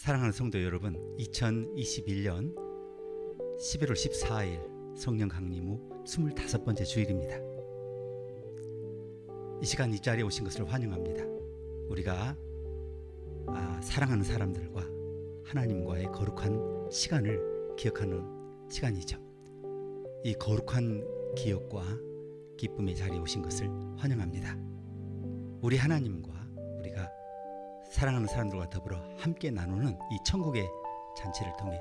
사랑하는 성도 여러분, 2021년 11월 14일 성령 강림 후 25번째 주일입니다. 이 시간 이 자리에 오신 것을 환영합니다. 우리가 사랑하는 사람들과 하나님과의 거룩한 시간을 기억하는 시간이죠. 이 거룩한 기억과 기쁨의 자리에 오신 것을 환영합니다. 우리 하나님과 우리가 사랑하는 사람들과 더불어 함께 나누는 이 천국의 잔치를 통해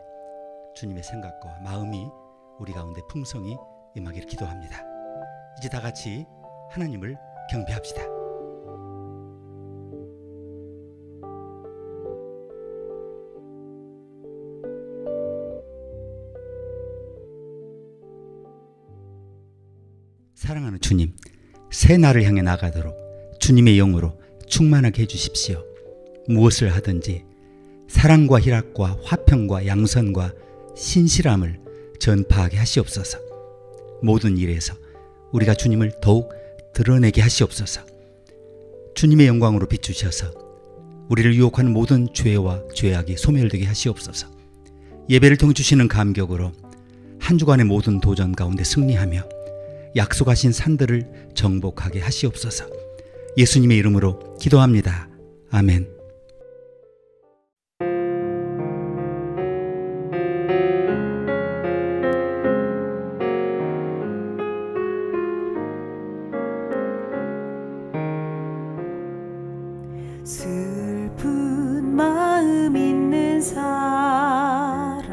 주님의 생각과 마음이 우리 가운데 풍성히 임하기를 기도합니다. 이제 다 같이 하나님을 경배합시다. 사랑하는 주님, 새 날을 향해 나가도록 주님의 영으로 충만하게 해주십시오. 무엇을 하든지 사랑과 희락과 화평과 양선과 신실함을 전파하게 하시옵소서. 모든 일에서 우리가 주님을 더욱 드러내게 하시옵소서. 주님의 영광으로 비추셔서 우리를 유혹하는 모든 죄와 죄악이 소멸되게 하시옵소서. 예배를 통해 주시는 감격으로 한 주간의 모든 도전 가운데 승리하며 약속하신 산들을 정복하게 하시옵소서. 예수님의 이름으로 기도합니다. 아멘. 슬픈 마음 있는 사람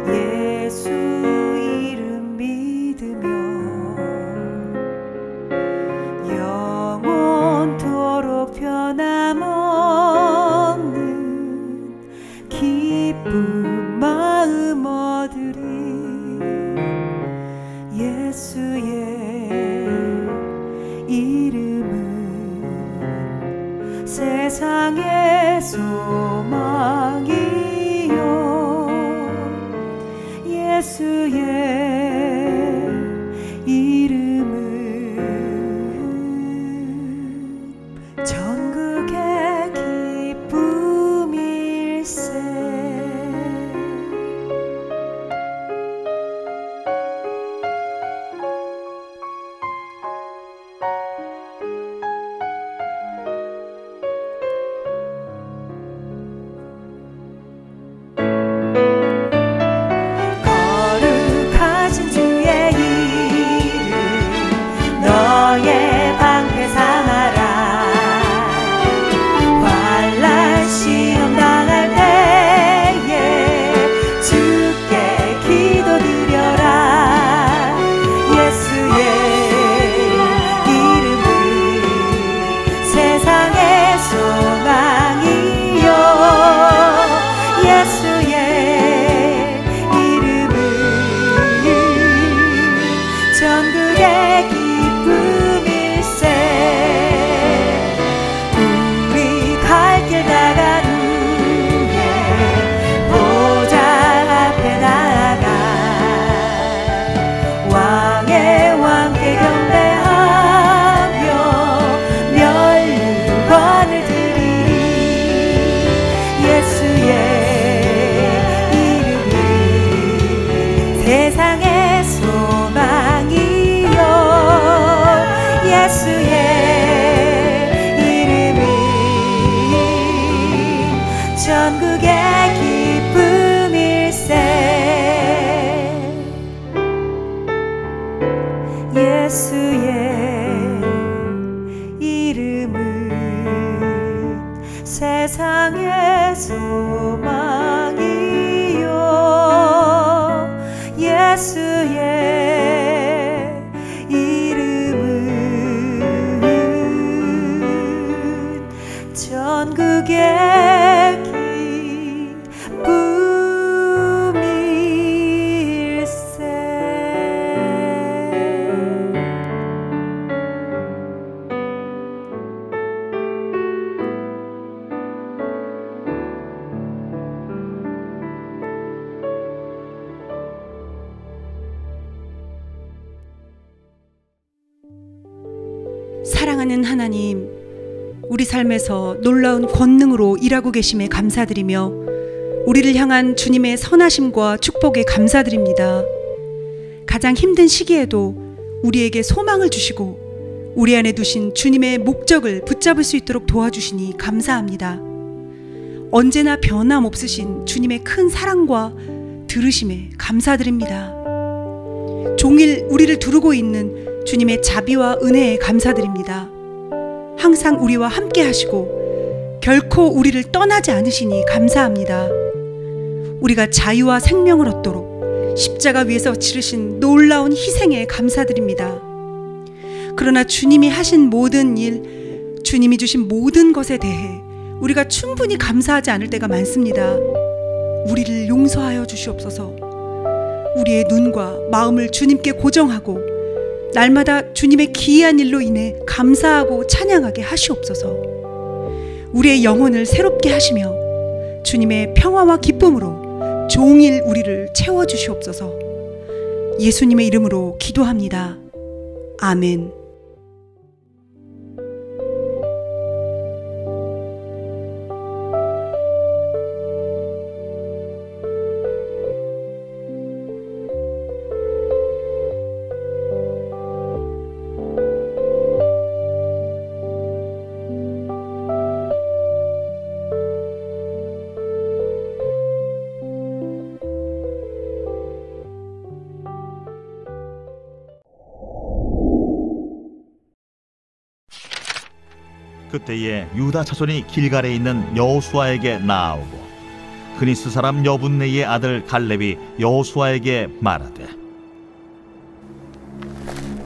예수 이름 믿으며 영원토록 변함없는 기쁜 마음 얻으리. 예수의 이름은 세상의 소망이요 예수의 이름은 전국의 기쁨일세. 세상의 소망이요 예수의 이름은 전국의 기쁨일세. 예수의 이름은 세상의 소망이요 예수의 이름은 전국의 기쁨일세. 사랑하는 하나님, 우리 삶에서 놀라운 권능으로 일하고 계심에 감사드리며 우리를 향한 주님의 선하심과 축복에 감사드립니다. 가장 힘든 시기에도 우리에게 소망을 주시고 우리 안에 두신 주님의 목적을 붙잡을 수 있도록 도와주시니 감사합니다. 언제나 변함없으신 주님의 큰 사랑과 들으심에 감사드립니다. 종일 우리를 두르고 있는 주님의 자비와 은혜에 감사드립니다. 항상 우리와 함께 하시고 결코 우리를 떠나지 않으시니 감사합니다. 우리가 자유와 생명을 얻도록 십자가 위에서 치르신 놀라운 희생에 감사드립니다. 그러나 주님이 하신 모든 일, 주님이 주신 모든 것에 대해 우리가 충분히 감사하지 않을 때가 많습니다. 우리를 용서하여 주시옵소서. 우리의 눈과 마음을 주님께 고정하고 날마다 주님의 기이한 일로 인해 감사하고 찬양하게 하시옵소서. 우리의 영혼을 새롭게 하시며 주님의 평화와 기쁨으로 종일 우리를 채워주시옵소서. 예수님의 이름으로 기도합니다. 아멘. 그때에 유다 자손이 길갈에 있는 여호수아에게 나아오고 그니스 사람 여분네의 아들 갈렙이 여호수아에게 말하되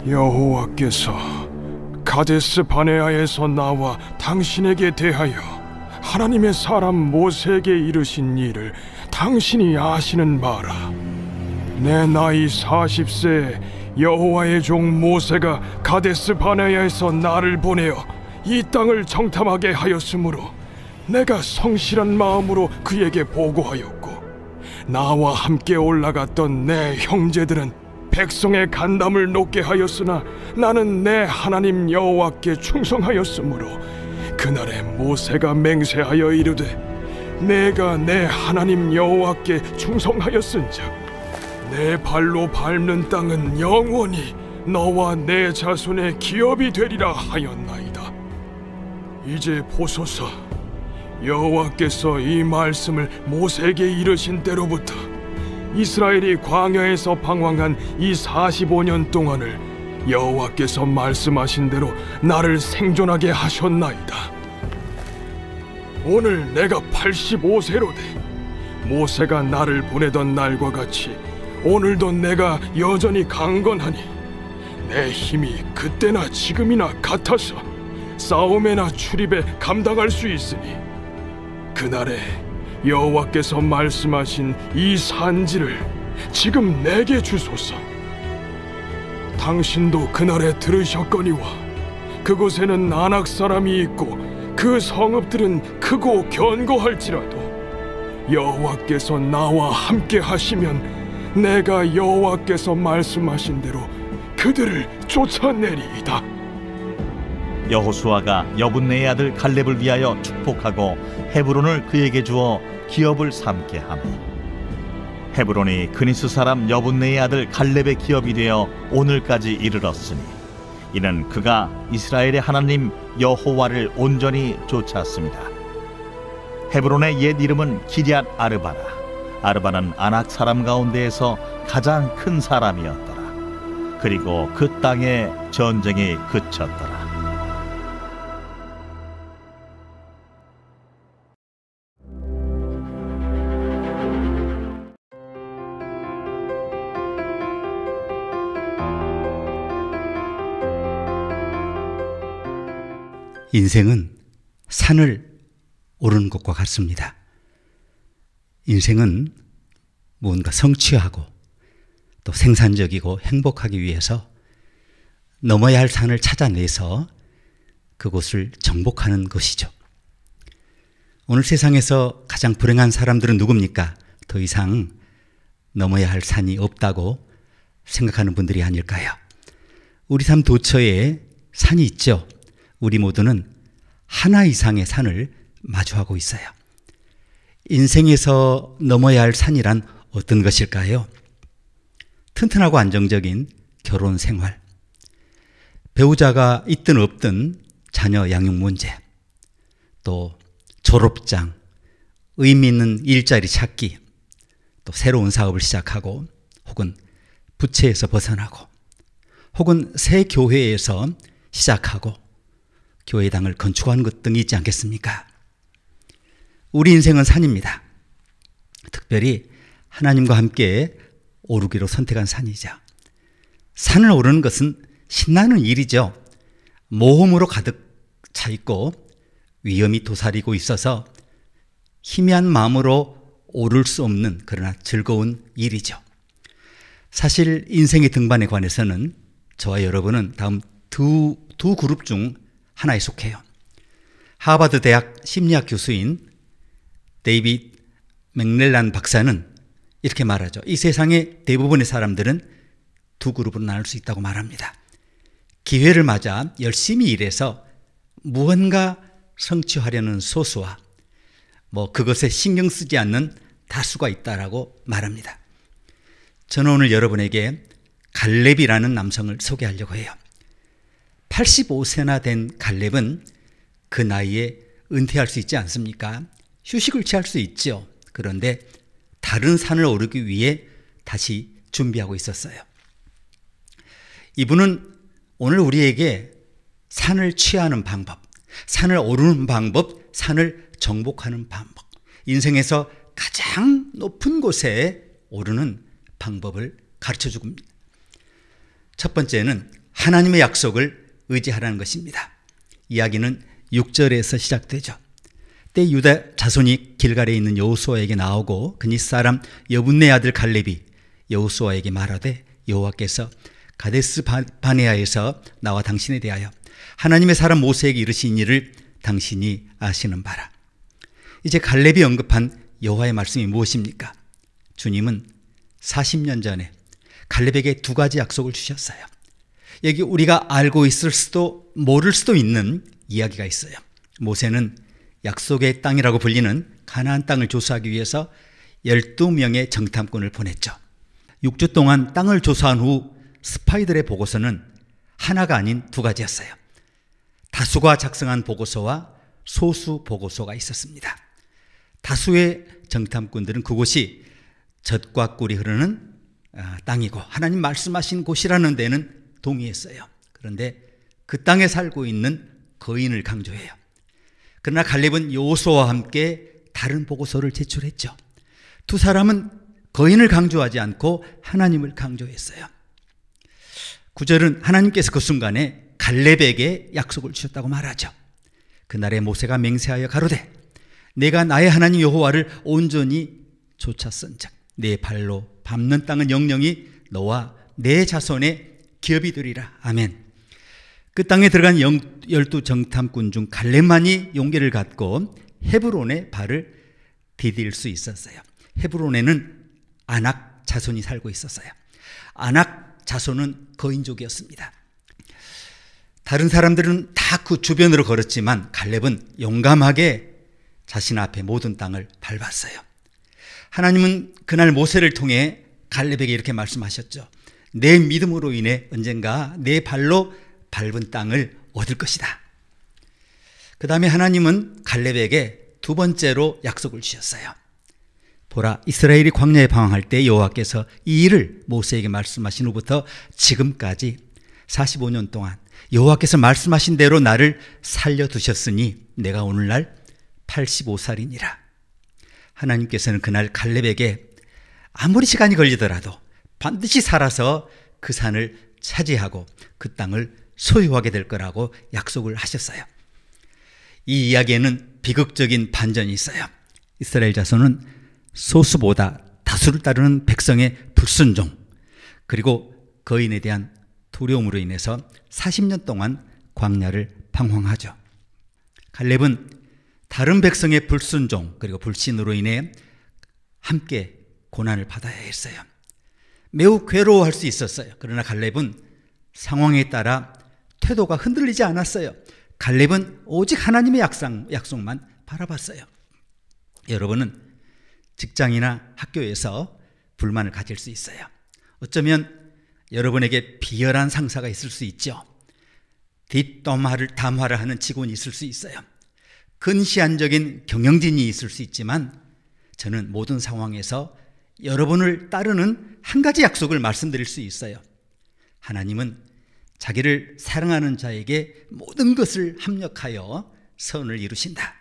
여호와께서 가데스 바네아에서 나와 당신에게 대하여 하나님의 사람 모세에게 이르신 일을 당신이 아시는 바라. 내 나이 40세에 여호와의 종 모세가 가데스 바네아에서 나를 보내어 이 땅을 정탐하게 하였으므로 내가 성실한 마음으로 그에게 보고하였고, 나와 함께 올라갔던 내 형제들은 백성의 간담을 높게 하였으나 나는 내 하나님 여호와께 충성하였으므로 그날에 모세가 맹세하여 이르되 내가 내 하나님 여호와께 충성하였은즉 내 발로 밟는 땅은 영원히 너와 내 자손의 기업이 되리라 하였나이다. 이제 보소서, 여호와께서 이 말씀을 모세에게 이르신 때로부터 이스라엘이 광야에서 방황한 이 45년 동안을 여호와께서 말씀하신 대로 나를 생존하게 하셨나이다. 오늘 내가 85세로 돼 모세가 나를 보내던 날과 같이 오늘도 내가 여전히 강건하니 내 힘이 그때나 지금이나 같아서 싸움에나 출입에 감당할 수 있으니 그날에 여호와께서 말씀하신 이 산지를 지금 내게 주소서. 당신도 그날에 들으셨거니와 그곳에는 아낙 사람이 있고 그 성읍들은 크고 견고할지라도 여호와께서 나와 함께 하시면 내가 여호와께서 말씀하신 대로 그들을 쫓아내리이다. 여호수아가 여분네의 아들 갈렙을 위하여 축복하고 헤브론을 그에게 주어 기업을 삼게 하며 헤브론이 그니스 사람 여분네의 아들 갈렙의 기업이 되어 오늘까지 이르렀으니 이는 그가 이스라엘의 하나님 여호와를 온전히 쫓았습니다. 헤브론의 옛 이름은 기럇 아르바라. 아르바는 아낙 사람 가운데에서 가장 큰 사람이었더라. 그리고 그 땅에 전쟁이 그쳤더라. 인생은 산을 오르는 것과 같습니다. 인생은 무언가 성취하고 또 생산적이고 행복하기 위해서 넘어야 할 산을 찾아내서 그곳을 정복하는 것이죠. 오늘 세상에서 가장 불행한 사람들은 누굽니까? 더 이상 넘어야 할 산이 없다고 생각하는 분들이 아닐까요? 우리 삶 도처에 산이 있죠. 우리 모두는 하나 이상의 산을 마주하고 있어요. 인생에서 넘어야 할 산이란 어떤 것일까요? 튼튼하고 안정적인 결혼 생활, 배우자가 있든 없든 자녀 양육 문제, 또 졸업장, 의미 있는 일자리 찾기, 또 새로운 사업을 시작하고, 혹은 부채에서 벗어나고, 혹은 새 교회에서 시작하고 교회당을 건축하는 것 등이 있지 않겠습니까? 우리 인생은 산입니다. 특별히 하나님과 함께 오르기로 선택한 산이죠. 산을 오르는 것은 신나는 일이죠. 모험으로 가득 차 있고 위험이 도사리고 있어서 희미한 마음으로 오를 수 없는, 그러나 즐거운 일이죠. 사실 인생의 등반에 관해서는 저와 여러분은 다음 두 그룹 중 하나에 속해요. 하버드 대학 심리학 교수인 데이빗 맥렐란 박사는 이렇게 말하죠. 이 세상의 대부분의 사람들은 두 그룹으로 나눌 수 있다고 말합니다. 기회를 맞아 열심히 일해서 무언가 성취하려는 소수와 그것에 신경 쓰지 않는 다수가 있다라고 말합니다. 저는 오늘 여러분에게 갈렙이라는 남성을 소개하려고 해요. 85세나 된 갈렙은 그 나이에 은퇴할 수 있지 않습니까? 휴식을 취할 수 있죠. 그런데 다른 산을 오르기 위해 다시 준비하고 있었어요. 이분은 오늘 우리에게 산을 취하는 방법, 산을 오르는 방법, 산을 정복하는 방법, 인생에서 가장 높은 곳에 오르는 방법을 가르쳐 줍니다. 첫 번째는 하나님의 약속을 의지하라는 것입니다. 이야기는 6절에서 시작되죠. 때 유다 자손이 길갈에 있는 여호수아에게 나오고 그니 사람 여분네 아들 갈렙이 여호수아에게 말하되 여호와께서 가데스 바네아에서 나와 당신에 대하여 하나님의 사람 모세에게 이르신 일을 당신이 아시는 바라. 이제 갈렙이 언급한 여호와의 말씀이 무엇입니까? 주님은 40년 전에 갈렙에게 두 가지 약속을 주셨어요. 여기 우리가 알고 있을 수도 모를 수도 있는 이야기가 있어요. 모세는 약속의 땅이라고 불리는 가나안 땅을 조사하기 위해서 12명의 정탐꾼을 보냈죠. 6주 동안 땅을 조사한 후 스파이들의 보고서는 하나가 아닌 두 가지였어요. 다수가 작성한 보고서와 소수 보고서가 있었습니다. 다수의 정탐꾼들은 그곳이 젖과 꿀이 흐르는 땅이고 하나님 말씀하신 곳이라는 데는 동의했어요. 그런데 그 땅에 살고 있는 거인을 강조해요. 그러나 갈렙은 여호수아와 함께 다른 보고서를 제출했죠. 두 사람은 거인을 강조하지 않고 하나님을 강조했어요. 9절은 하나님께서 그 순간에 갈렙에게 약속을 주셨다고 말하죠. 그날에 모세가 맹세하여 가로되 내가 나의 하나님 여호와를 온전히 쫓았은즉 내 발로 밟는 땅은 영영이 너와 내 자손의 기업이 되리라. 아멘. 그 땅에 들어간 12 정탐꾼 중 갈렙만이 용기를 갖고 헤브론에 발을 디딜 수 있었어요. 헤브론에는 아낙 자손이 살고 있었어요. 아낙 자손은 거인족이었습니다. 다른 사람들은 다 그 주변으로 걸었지만 갈렙은 용감하게 자신 앞에 모든 땅을 밟았어요. 하나님은 그날 모세를 통해 갈렙에게 이렇게 말씀하셨죠. 내 믿음으로 인해 언젠가 내 발로 밟은 땅을 얻을 것이다. 그 다음에 하나님은 갈렙에게 두 번째로 약속을 주셨어요. 보라, 이스라엘이 광야에 방황할 때 여호와께서 이 일을 모세에게 말씀하신 후부터 지금까지 45년 동안 여호와께서 말씀하신 대로 나를 살려두셨으니 내가 오늘날 85살이니라. 하나님께서는 그날 갈렙에게 아무리 시간이 걸리더라도 반드시 살아서 그 산을 차지하고 그 땅을 소유하게 될 거라고 약속을 하셨어요. 이 이야기에는 비극적인 반전이 있어요. 이스라엘 자손은 소수보다 다수를 따르는 백성의 불순종, 그리고 거인에 대한 두려움으로 인해서 40년 동안 광야를 방황하죠. 갈렙은 다른 백성의 불순종 그리고 불신으로 인해 함께 고난을 받아야 했어요. 매우 괴로워할 수 있었어요. 그러나 갈렙은 상황에 따라 태도가 흔들리지 않았어요. 갈렙은 오직 하나님의 약속만 바라봤어요. 여러분은 직장이나 학교에서 불만을 가질 수 있어요. 어쩌면 여러분에게 비열한 상사가 있을 수 있죠. 담화를 하는 직원이 있을 수 있어요. 근시안적인 경영진이 있을 수 있지만 저는 모든 상황에서 여러분을 따르는 한 가지 약속을 말씀드릴 수 있어요. 하나님은 자기를 사랑하는 자에게 모든 것을 합력하여 선을 이루신다.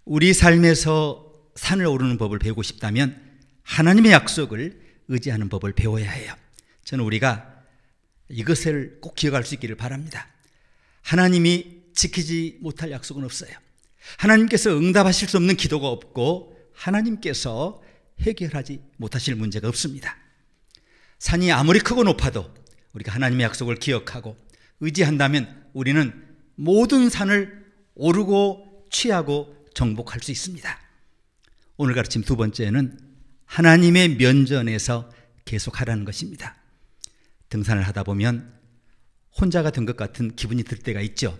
우리 삶에서 산을 오르는 법을 배우고 싶다면 하나님의 약속을 의지하는 법을 배워야 해요. 저는 우리가 이것을 꼭 기억할 수 있기를 바랍니다. 하나님이 지키지 못할 약속은 없어요. 하나님께서 응답하실 수 없는 기도가 없고 하나님께서 해결하지 못하실 문제가 없습니다. 산이 아무리 크고 높아도 우리가 하나님의 약속을 기억하고 의지한다면 우리는 모든 산을 오르고 취하고 정복할 수 있습니다. 오늘 가르침 두 번째는 하나님의 면전에서 계속하라는 것입니다. 등산을 하다 보면 혼자가 된 것 같은 기분이 들 때가 있죠.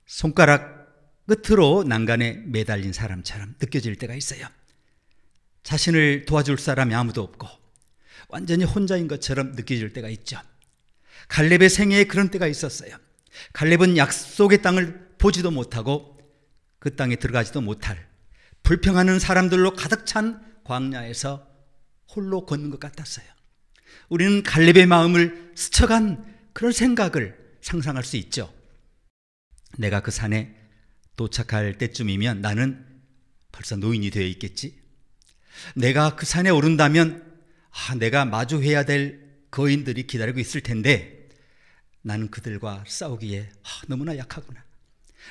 손가락 끝으로 난간에 매달린 사람처럼 느껴질 때가 있어요. 자신을 도와줄 사람이 아무도 없고 완전히 혼자인 것처럼 느껴질 때가 있죠. 갈렙의 생애에 그런 때가 있었어요. 갈렙은 약속의 땅을 보지도 못하고 그 땅에 들어가지도 못할 불평하는 사람들로 가득 찬 광야에서 홀로 걷는 것 같았어요. 우리는 갈렙의 마음을 스쳐간 그런 생각을 상상할 수 있죠. 내가 그 산에 도착할 때쯤이면 나는 벌써 노인이 되어 있겠지. 내가 그 산에 오른다면 내가 마주해야 될 거인들이 기다리고 있을 텐데 나는 그들과 싸우기에 너무나 약하구나.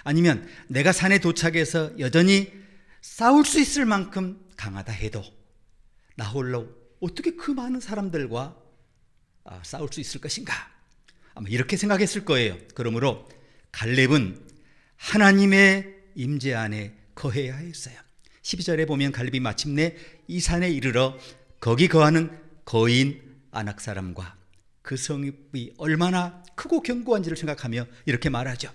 아니면 내가 산에 도착해서 여전히 싸울 수 있을 만큼 강하다 해도 나 홀로 어떻게 그 많은 사람들과 싸울 수 있을 것인가. 아마 이렇게 생각했을 거예요. 그러므로 갈렙은 하나님의 임재 안에 거해야 했어요. 12절에 보면 갈렙이 마침내 이 산에 이르러 거기 거하는 거인 아낙 사람과 그 성이 얼마나 크고 견고한지를 생각하며 이렇게 말하죠.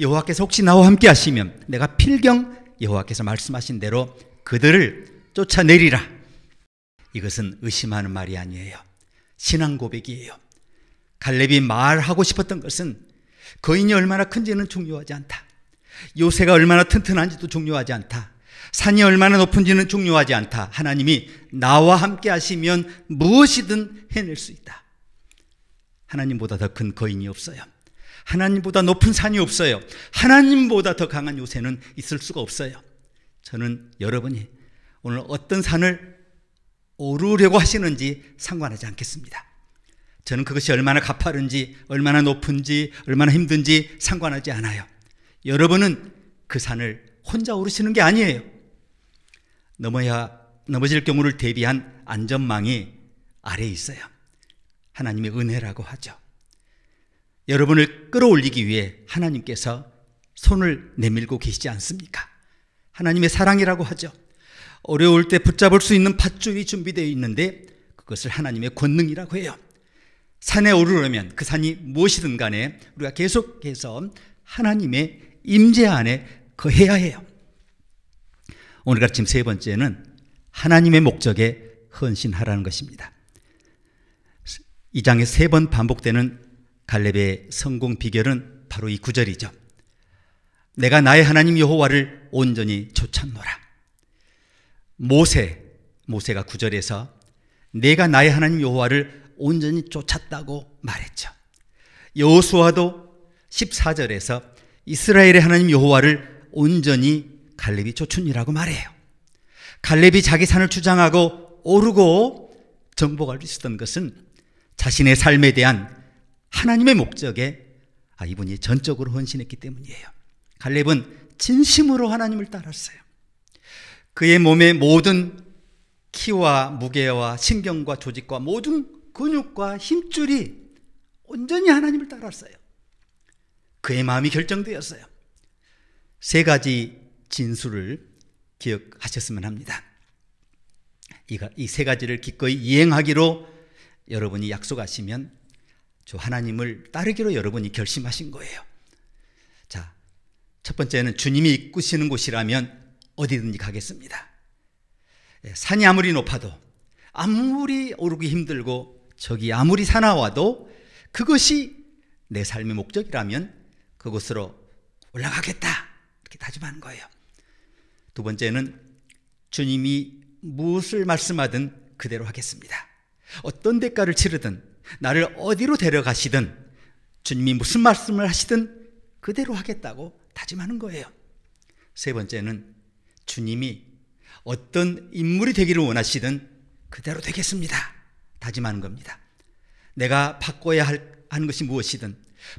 여호와께서 혹시 나와 함께 하시면 내가 필경 여호와께서 말씀하신 대로 그들을 쫓아내리라. 이것은 의심하는 말이 아니에요. 신앙 고백이에요. 갈렙이 말하고 싶었던 것은 거인이 얼마나 큰지는 중요하지 않다. 요새가 얼마나 튼튼한지도 중요하지 않다. 산이 얼마나 높은지는 중요하지 않다. 하나님이 나와 함께 하시면 무엇이든 해낼 수 있다. 하나님보다 더 큰 거인이 없어요. 하나님보다 높은 산이 없어요. 하나님보다 더 강한 요새는 있을 수가 없어요. 저는 여러분이 오늘 어떤 산을 오르려고 하시는지 상관하지 않겠습니다. 저는 그것이 얼마나 가파른지, 얼마나 높은지, 얼마나 힘든지 상관하지 않아요. 여러분은 그 산을 혼자 오르시는 게 아니에요. 넘어질 경우를 대비한 안전망이 아래에 있어요. 하나님의 은혜라고 하죠. 여러분을 끌어올리기 위해 하나님께서 손을 내밀고 계시지 않습니까? 하나님의 사랑이라고 하죠. 어려울 때 붙잡을 수 있는 밧줄이 준비되어 있는데 그것을 하나님의 권능이라고 해요. 산에 오르려면 그 산이 무엇이든 간에 우리가 계속해서 하나님의 임재 안에 거해야 해요. 오늘 가르침 세 번째는 하나님의 목적에 헌신하라는 것입니다. 이 장에 세 번 반복되는 갈렙의 성공 비결은 바로 이 구절이죠. 내가 나의 하나님 여호와를 온전히 쫓았노라. 모세가 구절에서 내가 나의 하나님 여호와를 온전히 쫓았다고 말했죠. 여호수아도 14절에서 이스라엘의 하나님 여호와를 온전히 갈렙이 쫓으니라고 말해요. 갈렙이 자기 산을 주장하고 오르고 정복할 수 있었던 것은 자신의 삶에 대한 하나님의 목적에 이분이 전적으로 헌신했기 때문이에요. 갈렙은 진심으로 하나님을 따랐어요. 그의 몸의 모든 키와 무게와 신경과 조직과 모든 근육과 힘줄이 온전히 하나님을 따랐어요. 그의 마음이 결정되었어요. 세 가지 진수를 기억하셨으면 합니다. 이 세 가지를 기꺼이 이행하기로 여러분이 약속하시면 저 하나님을 따르기로 여러분이 결심하신 거예요. 첫 번째는 주님이 이끄시는 곳이라면 어디든지 가겠습니다. 산이 아무리 높아도, 아무리 오르기 힘들고 저기 아무리 사나워도 그것이 내 삶의 목적이라면 그곳으로 올라가겠다, 이렇게 다짐하는 거예요. 두 번째는 주님이 무엇을 말씀하든 그대로 하겠습니다. 어떤 대가를 치르든 나를 어디로 데려가시든 주님이 무슨 말씀을 하시든 그대로 하겠다고 다짐하는 거예요. 세 번째는 주님이 어떤 인물이 되기를 원하시든 그대로 되겠습니다, 다짐하는 겁니다. 내가 바꿔야 하는 것이 무엇이든,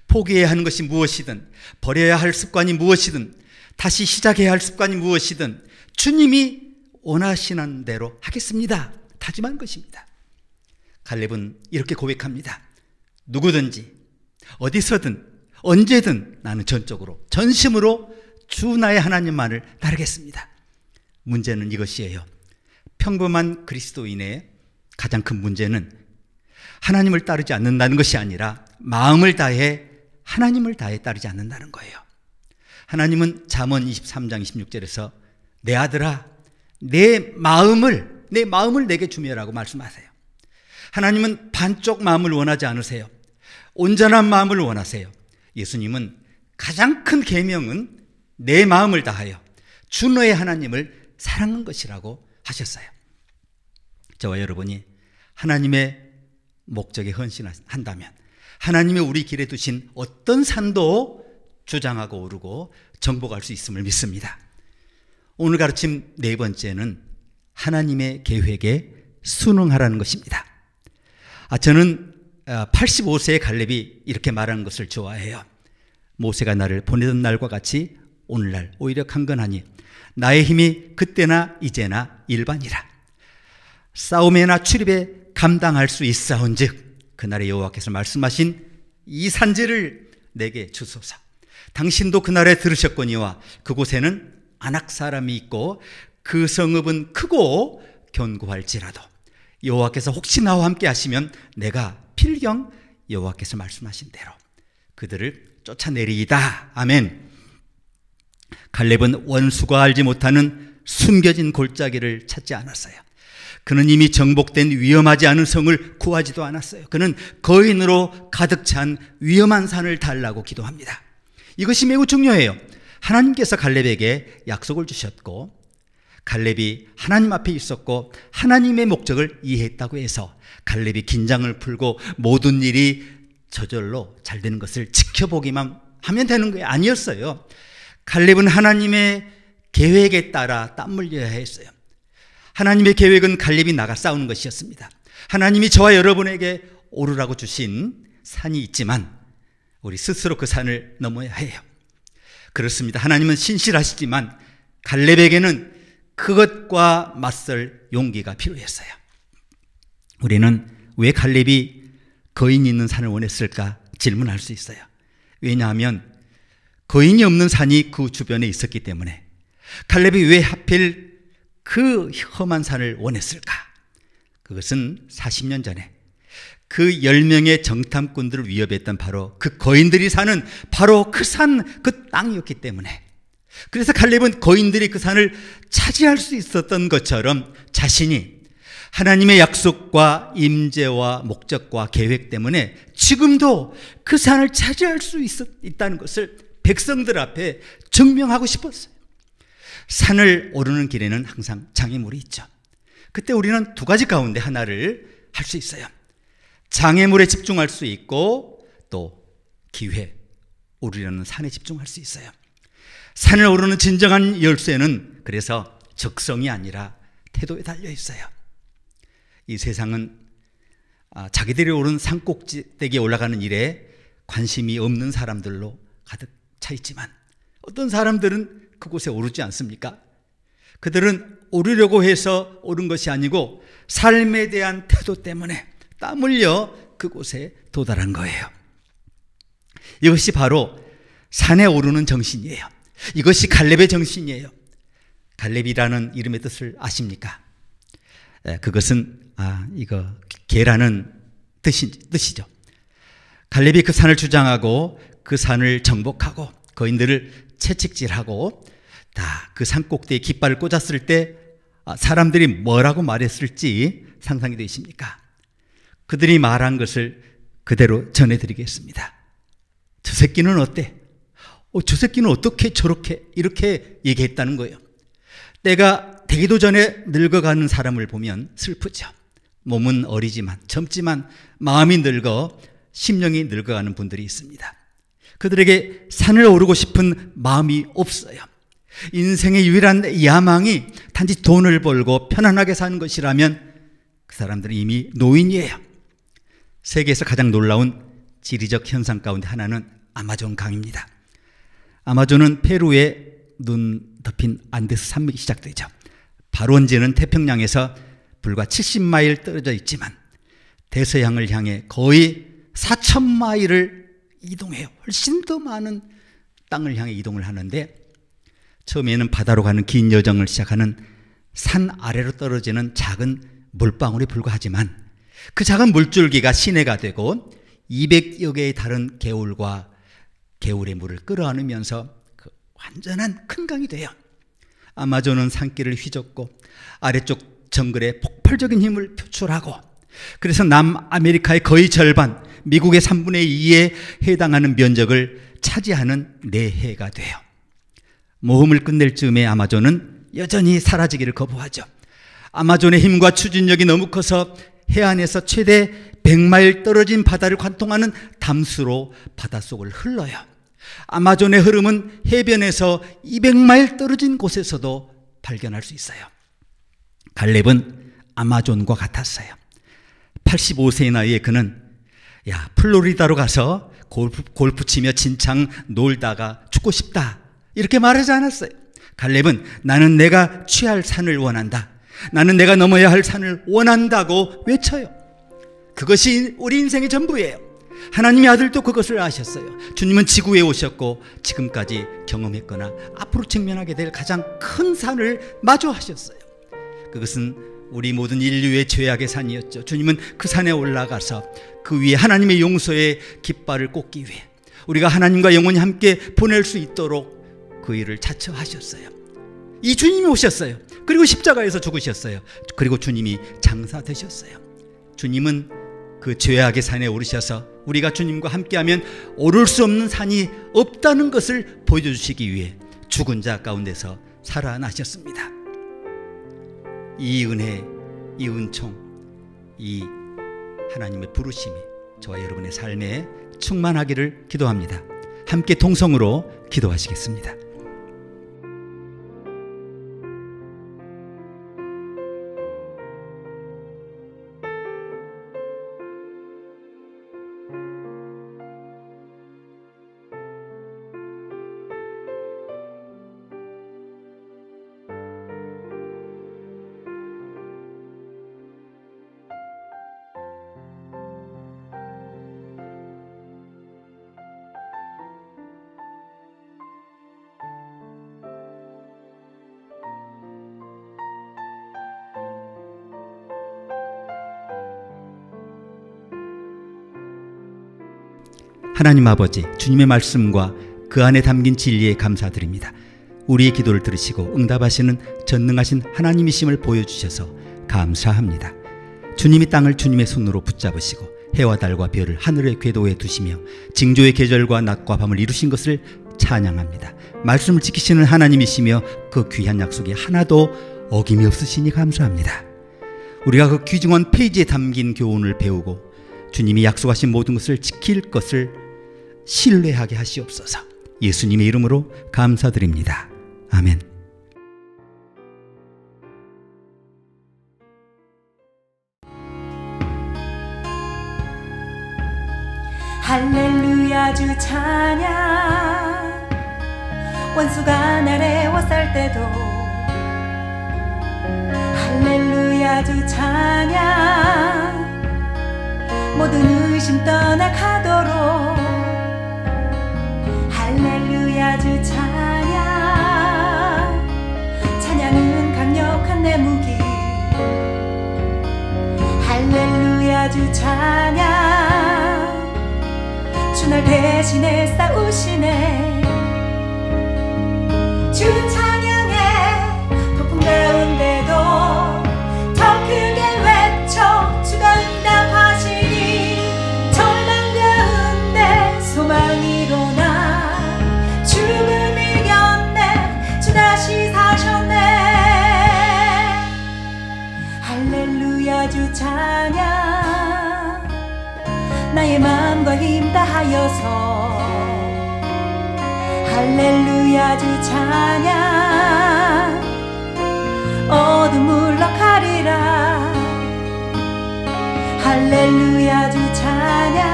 포기해야 하는 것이 무엇이든, 버려야 할 습관이 무엇이든, 다시 시작해야 할 습관이 무엇이든 주님이 원하시는 대로 하겠습니다, 다짐한 것입니다. 갈렙은 이렇게 고백합니다. 누구든지 어디서든 언제든 나는 전적으로 전심으로 주 나의 하나님만을 따르겠습니다. 문제는 이것이에요. 평범한 그리스도인의 가장 큰 문제는 하나님을 따르지 않는다는 것이 아니라 마음을 다해 하나님을 다해 따르지 않는다는 거예요. 하나님은 잠언 23장 26절에서 내 아들아 내 마음을 내게 주매라고 말씀하세요. 하나님은 반쪽 마음을 원하지 않으세요. 온전한 마음을 원하세요. 예수님은 가장 큰 계명은 내 마음을 다하여 주 너의 하나님을 사랑하는 것이라고 하셨어요. 저와 여러분이 하나님의 목적에 헌신한다면 하나님이 우리 길에 두신 어떤 산도 주장하고 오르고 정복할 수 있음을 믿습니다. 오늘 가르침 네 번째는 하나님의 계획에 순응하라는 것입니다. 저는 85세의 갈렙이 이렇게 말하는 것을 좋아해요. 모세가 나를 보내던 날과 같이 오늘날 오히려 강건하니 나의 힘이 그때나 이제나 일반이라. 싸움에나 출입에 감당할 수 있사온즉 그날의 여호와께서 말씀하신 이 산지를 내게 주소서. 당신도 그날에 들으셨거니와 그곳에는 아낙 사람이 있고 그 성읍은 크고 견고할지라도 여호와께서 혹시 나와 함께 하시면 내가 필경 여호와께서 말씀하신 대로 그들을 쫓아내리이다. 아멘. 갈렙은 원수가 알지 못하는 숨겨진 골짜기를 찾지 않았어요. 그는 이미 정복된 위험하지 않은 성을 구하지도 않았어요. 그는 거인으로 가득 찬 위험한 산을 달라고 기도합니다. 이것이 매우 중요해요. 하나님께서 갈렙에게 약속을 주셨고 갈렙이 하나님 앞에 있었고 하나님의 목적을 이해했다고 해서 갈렙이 긴장을 풀고 모든 일이 저절로 잘 되는 것을 지켜보기만 하면 되는 게 아니었어요. 갈렙은 하나님의 계획에 따라 땀 흘려야 했어요. 하나님의 계획은 갈렙이 나가 싸우는 것이었습니다. 하나님이 저와 여러분에게 오르라고 주신 산이 있지만 우리 스스로 그 산을 넘어야 해요. 그렇습니다. 하나님은 신실하시지만 갈렙에게는 그것과 맞설 용기가 필요했어요. 우리는 왜 갈렙이 거인이 있는 산을 원했을까 질문할 수 있어요. 왜냐하면 거인이 없는 산이 그 주변에 있었기 때문에. 갈렙이 왜 하필 그 험한 산을 원했을까? 그것은 40년 전에 그 10명의 정탐꾼들을 위협했던 바로 그 거인들이 사는 바로 그 산, 그 땅이었기 때문에. 그래서 갈렙은 거인들이 그 산을 차지할 수 있었던 것처럼 자신이 하나님의 약속과 임재와 목적과 계획 때문에 지금도 그 산을 차지할 수 있다는 것을 백성들 앞에 증명하고 싶었어요. 산을 오르는 길에는 항상 장애물이 있죠. 그때 우리는 두 가지 가운데 하나를 할 수 있어요. 장애물에 집중할 수 있고 또 기회, 오르려는 산에 집중할 수 있어요. 산을 오르는 진정한 열쇠는 그래서 적성이 아니라 태도에 달려 있어요. 이 세상은 자기들이 오른 산꼭대기에 올라가는 일에 관심이 없는 사람들로 가득 차 있지만 어떤 사람들은 그곳에 오르지 않습니까? 그들은 오르려고 해서 오른 것이 아니고 삶에 대한 태도 때문에 땀 흘려 그곳에 도달한 거예요. 이것이 바로 산에 오르는 정신이에요. 이것이 갈렙의 정신이에요. 갈렙이라는 이름의 뜻을 아십니까? 그것은 이거 개라는 뜻이죠. 갈렙이 그 산을 주장하고 그 산을 정복하고 거인들을 채찍질하고 다 그 산꼭대기에 깃발을 꽂았을 때 사람들이 뭐라고 말했을지 상상이 되십니까? 그들이 말한 것을 그대로 전해드리겠습니다. 저 새끼는 어때? 저 새끼는 어떻게 저렇게 이렇게 얘기했다는 거예요. 때가 되기도 전에 늙어가는 사람을 보면 슬프죠. 몸은 어리지만 젊지만 마음이 늙어 심령이 늙어가는 분들이 있습니다. 그들에게 산을 오르고 싶은 마음이 없어요. 인생의 유일한 야망이 단지 돈을 벌고 편안하게 사는 것이라면 그 사람들은 이미 노인이에요. 세계에서 가장 놀라운 지리적 현상 가운데 하나는 아마존 강입니다. 아마존은 페루의 눈 덮인 안데스 산맥이 시작되죠. 발원지는 태평양에서 불과 70마일 떨어져 있지만 대서양을 향해 거의 4,000마일을 이동해요. 훨씬 더 많은 땅을 향해 이동을 하는데, 처음에는 바다로 가는 긴 여정을 시작하는 산 아래로 떨어지는 작은 물방울에 불과하지만 그 작은 물줄기가 시내가 되고 200여 개의 다른 개울과 개울의 물을 끌어안으면서 그 완전한 큰 강이 돼요. 아마존은 산길을 휘젓고 아래쪽 정글에 폭발적인 힘을 표출하고, 그래서 남아메리카의 거의 절반, 미국의 3분의 2에 해당하는 면적을 차지하는 내해가 돼요. 모험을 끝낼 즈음에 아마존은 여전히 사라지기를 거부하죠. 아마존의 힘과 추진력이 너무 커서 해안에서 최대 100마일 떨어진 바다를 관통하는 담수로 바닷속을 흘러요. 아마존의 흐름은 해변에서 200마일 떨어진 곳에서도 발견할 수 있어요. 갈렙은 아마존과 같았어요. 85세의 나이에 그는 플로리다로 가서 골프 치며 진창 놀다가 죽고 싶다, 이렇게 말하지 않았어요. 갈렙은 나는 내가 취할 산을 원한다, 나는 내가 넘어야 할 산을 원한다고 외쳐요. 그것이 우리 인생의 전부예요. 하나님의 아들도 그것을 아셨어요. 주님은 지구에 오셨고 지금까지 경험했거나 앞으로 직면하게 될 가장 큰 산을 마주하셨어요. 그것은 우리 모든 인류의 죄악의 산이었죠. 주님은 그 산에 올라가서 그 위에 하나님의 용서의 깃발을 꽂기 위해 우리가 하나님과 영원히 함께 보낼 수 있도록 그 일을 자처하셨어요. 이 주님이 오셨어요. 그리고 십자가에서 죽으셨어요. 그리고 주님이 장사되셨어요. 주님은 그 죄악의 산에 오르셔서 우리가 주님과 함께하면 오를 수 없는 산이 없다는 것을 보여주시기 위해 죽은 자 가운데서 살아나셨습니다. 이 은혜, 이 은총, 이 하나님의 부르심이 저와 여러분의 삶에 충만하기를 기도합니다. 함께 동성으로 기도하시겠습니다. 하나님 아버지, 주님의 말씀과 그 안에 담긴 진리에 감사드립니다. 우리의 기도를 들으시고 응답하시는 전능하신 하나님이심을 보여주셔서 감사합니다. 주님이 땅을 주님의 손으로 붙잡으시고 해와 달과 별을 하늘의 궤도에 두시며 징조의 계절과 낮과 밤을 이루신 것을 찬양합니다. 말씀을 지키시는 하나님이시며 그 귀한 약속이 하나도 어김이 없으시니 감사합니다. 우리가 그 귀중한 페이지에 담긴 교훈을 배우고 주님이 약속하신 모든 것을 지킬 것을 신뢰하게 하시옵소서. 예수님의 이름으로 감사드립니다. 아멘. 할렐루야 주 찬양, 원수가 날 애워쌀 때도 할렐루야 주 찬양, 모든 의심 떠나가도록 할렐루야 주 찬양, 찬양은 강력한 내 무기. 할렐루야 주 찬양, 주 날 대신해 싸우시네. 일어나 죽음을 이겼네 주 다시 사셨네 할렐루야 주 찬양 나의 마음과 힘 다하여서 할렐루야 주 찬양 어둠 물러가리라 할렐루야 주 찬양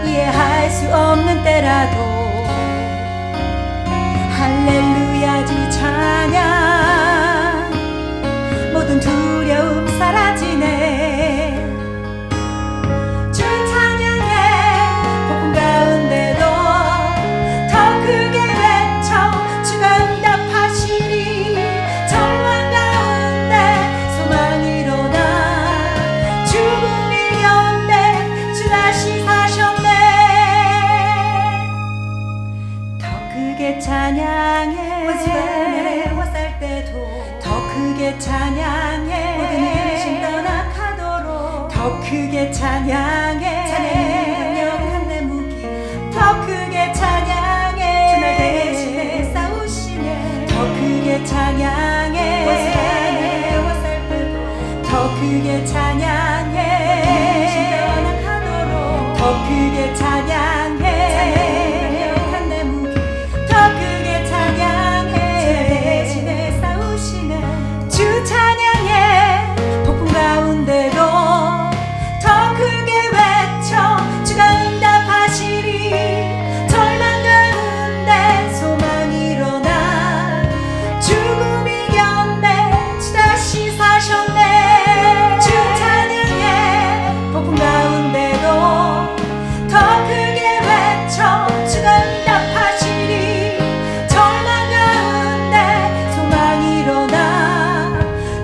이해할 수 없는 때라도 할렐루야 주 찬양 모든 두려움 사라지네 주 찬양해 폭풍 가운데도 더 크게 외쳐 주가 응답하시리 절망 가운데 소망 일어나 죽음 이겼네 주 다시 사셨네 더 크게 찬양해 살 때도 더 크게 찬양해 모든 의심 떠나가도록 더 크게 찬양해 강력한 내 무기 더 크게 찬양해 주날 대신에 싸우시네 더 크게 찬양해 살 때도 더 크게 찬양해 의심 떠나가도록 더 크게 찬양해 강력한 내 무기 더 크게 찬양해 대신에 싸우시네 주 찬양해 폭풍 가운데도 더 크게 외쳐 주가 응답하시리 절망 가운데 소망 일어나 죽음 이겼네 주 다시 사셨네 주 찬양해 폭풍 가운데도 더 크게 외쳐 주가 응답하시리 절망 가운데 소망 일어나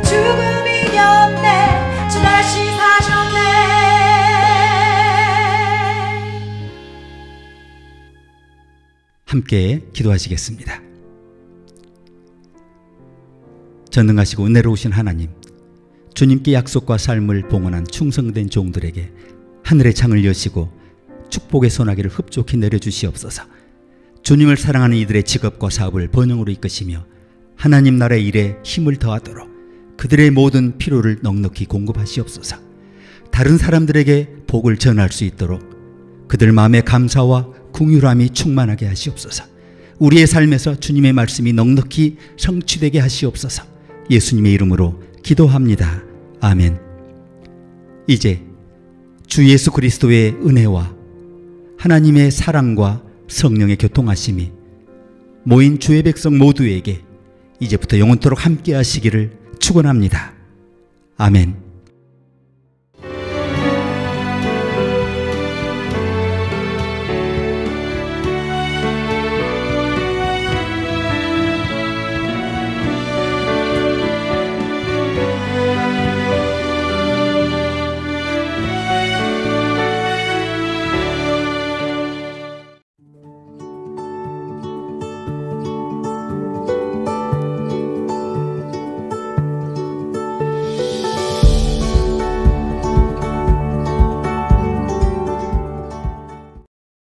죽음 이겼네 주 다시 사셨네 함께 기도하시겠습니다. 전능하시고 은혜로우신 하나님, 주님께 약속과 삶을 봉헌한 충성된 종들에게 하늘의 창을 여시고 축복의 소나기를 흡족히 내려주시옵소서. 주님을 사랑하는 이들의 직업과 사업을 번영으로 이끄시며 하나님 나라의 일에 힘을 더하도록 그들의 모든 필요를 넉넉히 공급하시옵소서. 다른 사람들에게 복을 전할 수 있도록 그들 마음에 감사와 긍휼함이 충만하게 하시옵소서. 우리의 삶에서 주님의 말씀이 넉넉히 성취되게 하시옵소서. 예수님의 이름으로 기도합니다. 아멘. 이제 주 예수 그리스도의 은혜와 하나님의 사랑과 성령의 교통하심이 모인 주의 백성 모두에게 이제부터 영원토록 함께 하시기를 축원합니다. 아멘.